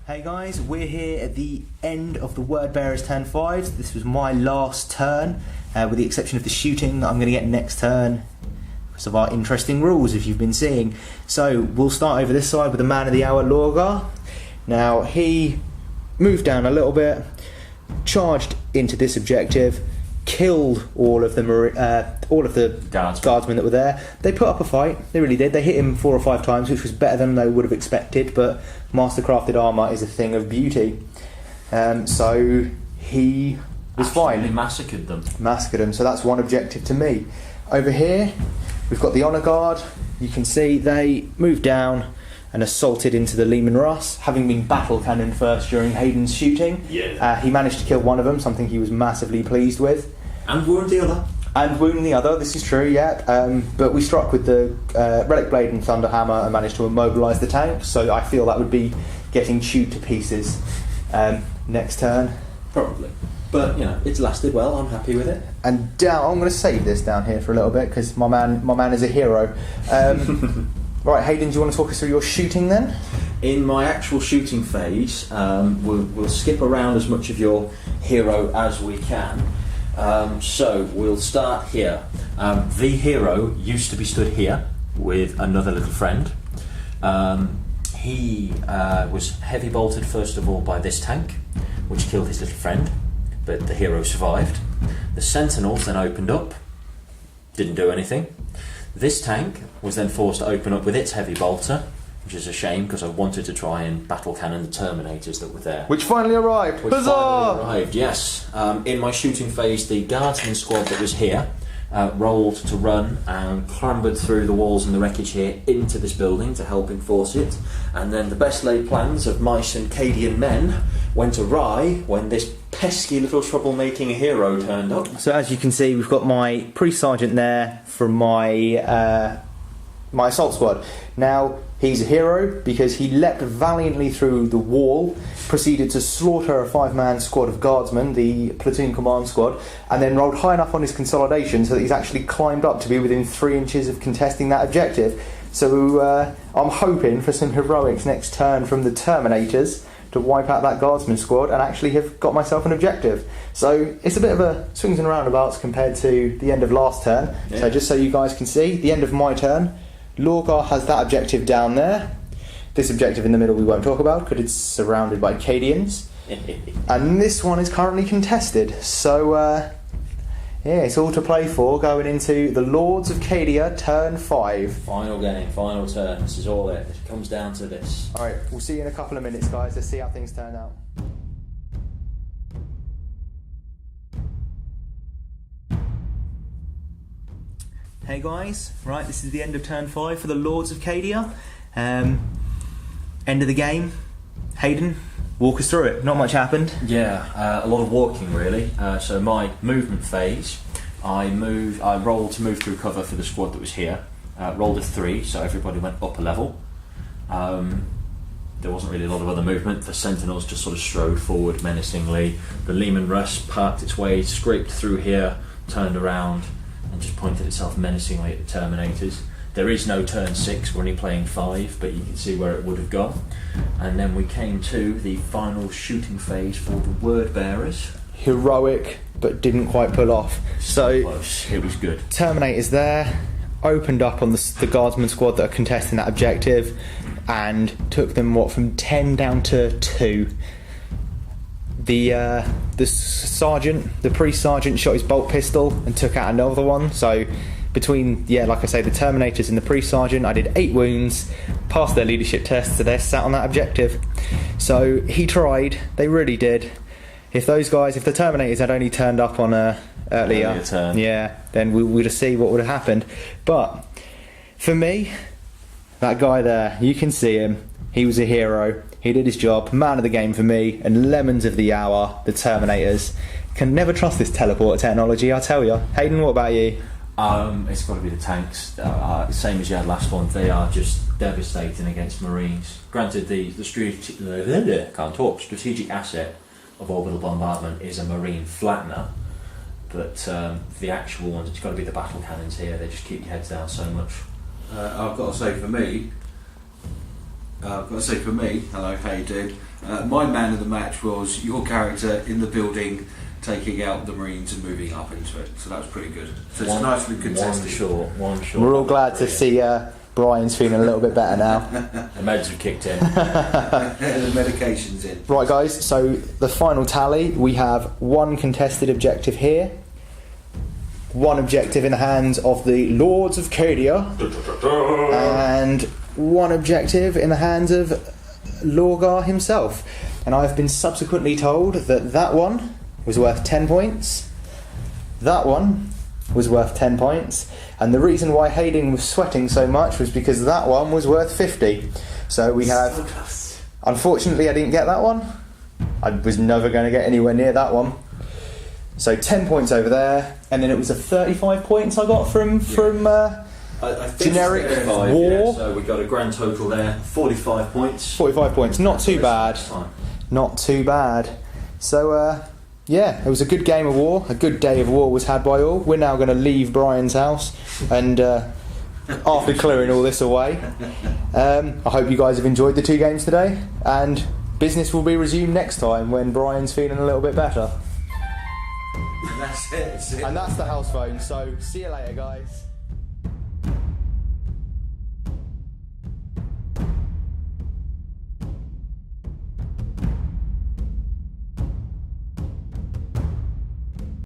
Hey guys, we're here at the end of the Word Bearer's turn 5. This was my last turn, with the exception of the shooting that I'm going to get next turn because of our interesting rules, if you've been seeing. So we'll start over this side with the man of the hour, Lorgar. Now he moved down a little bit, charged into this objective, killed all of the guardsmen that were there. They put up a fight, they really did. They hit him 4 or 5 times, which was better than they would have expected, but mastercrafted armour is a thing of beauty. So he was fine. He massacred them. So that's one objective to me. Over here, we've got the Honour Guard. You can see they moved down and assaulted into the Lehman Russ, having been battle cannoned first during Hayden's shooting. Yeah. He managed to kill one of them, something he was massively pleased with. And wound the other. This is true, yeah. But we struck with the Relic Blade and Thunder Hammer and managed to immobilise the tank, so I feel that would be getting chewed to pieces next turn. Probably. But, it's lasted well, I'm happy with it. And down, I'm going to save this down here for a little bit, because my man is a hero. Right, Hayden, do you want to talk us through your shooting then? In my actual shooting phase, we'll skip around as much of your hero as we can. So we'll start here. The hero used to be stood here with another little friend. He was heavy bolted first of all by this tank, which killed his little friend, but the hero survived. The sentinels then opened up, didn't do anything. This tank was then forced to open up with its heavy bolter, which is a shame because I wanted to try and battle cannon the Terminators that were there. Which finally arrived! Huzzah! Yes. In my shooting phase, the guardsman squad that was here rolled to run and clambered through the walls and the wreckage here into this building to help enforce it. And then the best laid plans of mice and Cadian men went awry when this pesky little troublemaking hero turned up. So as you can see, we've got my priest sergeant there from my my assault squad. Now he's a hero because he leapt valiantly through the wall, proceeded to slaughter a 5-man squad of guardsmen, the platoon command squad, and then rolled high enough on his consolidation so that he's actually climbed up to be within 3 inches of contesting that objective. So I'm hoping for some heroics next turn from the Terminators to wipe out that guardsman squad and actually have got myself an objective. So it's a bit of a swings and roundabouts compared to the end of last turn. Yeah. So just so you guys can see, the end of my turn, Lorgar has that objective down there. This objective in the middle we won't talk about because it's surrounded by Cadians. And this one is currently contested. So yeah, it's all to play for going into the Lords of Cadia turn 5. Final game, final turn. This is all it. It comes down to this. Alright, we'll see you in a couple of minutes, guys. Let's see how things turn out. Hey guys, right, this is the end of turn 5 for the Lords of Cadia. End of the game. Hayden, walk us through it. Not much happened. Yeah, a lot of walking really. So my movement phase, I rolled to move through cover for the squad that was here. Rolled a 3, so everybody went up a level. There wasn't really a lot of other movement. The sentinels just sort of strode forward menacingly. The Lehman Russ parked its way, scraped through here, turned around, and just pointed itself menacingly at the Terminators. There is no turn 6, we're only playing 5, but you can see where it would have gone. And then we came to the final shooting phase for the Word Bearers. Heroic, but didn't quite pull off. So close. It was good. Terminators there, opened up on the guardsman squad that are contesting that objective, and took them, from 10 down to 2. The priest sergeant shot his bolt pistol and took out another one. So between, like I say, the Terminators and the priest sergeant, I did 8 wounds, passed their leadership test, so they're sat on that objective. So he tried, they really did. If the Terminators had only turned up on earlier turn, then we would have seen what would have happened. But for me, that guy there, you can see him. He was a hero. He did his job. Man of the game for me. And lemons of the hour, the Terminators. Can never trust this teleporter technology, I tell you. Hayden, what about you? It's got to be the tanks. Same as you had last one. They are just devastating against Marines. Granted, the strategic asset of orbital bombardment is a Marine flattener, but the actual ones, it's got to be the battle cannons here. They just keep your heads down so much. I've got to say, for me, I've got to say for me, hello, how you doing? My man of the match was your character in the building taking out the Marines and moving up into it. So that was pretty good. So it's nicely contested. One short. We're all glad to see Brian's feeling a little bit better now. The meds have kicked in. The medication's in. Right, guys, so the final tally, we have one contested objective here, one objective in the hands of the Lords of Cadia, and one objective in the hands of Lorgar himself. And I've been subsequently told that that one was worth 10 points, that one was worth 10 points, and the reason why Hayden was sweating so much was because that one was worth 50. So we have... So close. Unfortunately, I didn't get that one. I was never going to get anywhere near that one. So 10 points over there, and then it was a 35 points I got from I think generic 35, war. Yeah, so we got a grand total there, 45 points. 45 points, not too bad. Not too bad. So, yeah, it was a good game of war. A good day of war was had by all. We're now going to leave Brian's house, and after clearing all this away, I hope you guys have enjoyed the 2 games today, and business will be resumed next time when Brian's feeling a little bit better. That's it. And that's the house phone, so see you later, guys.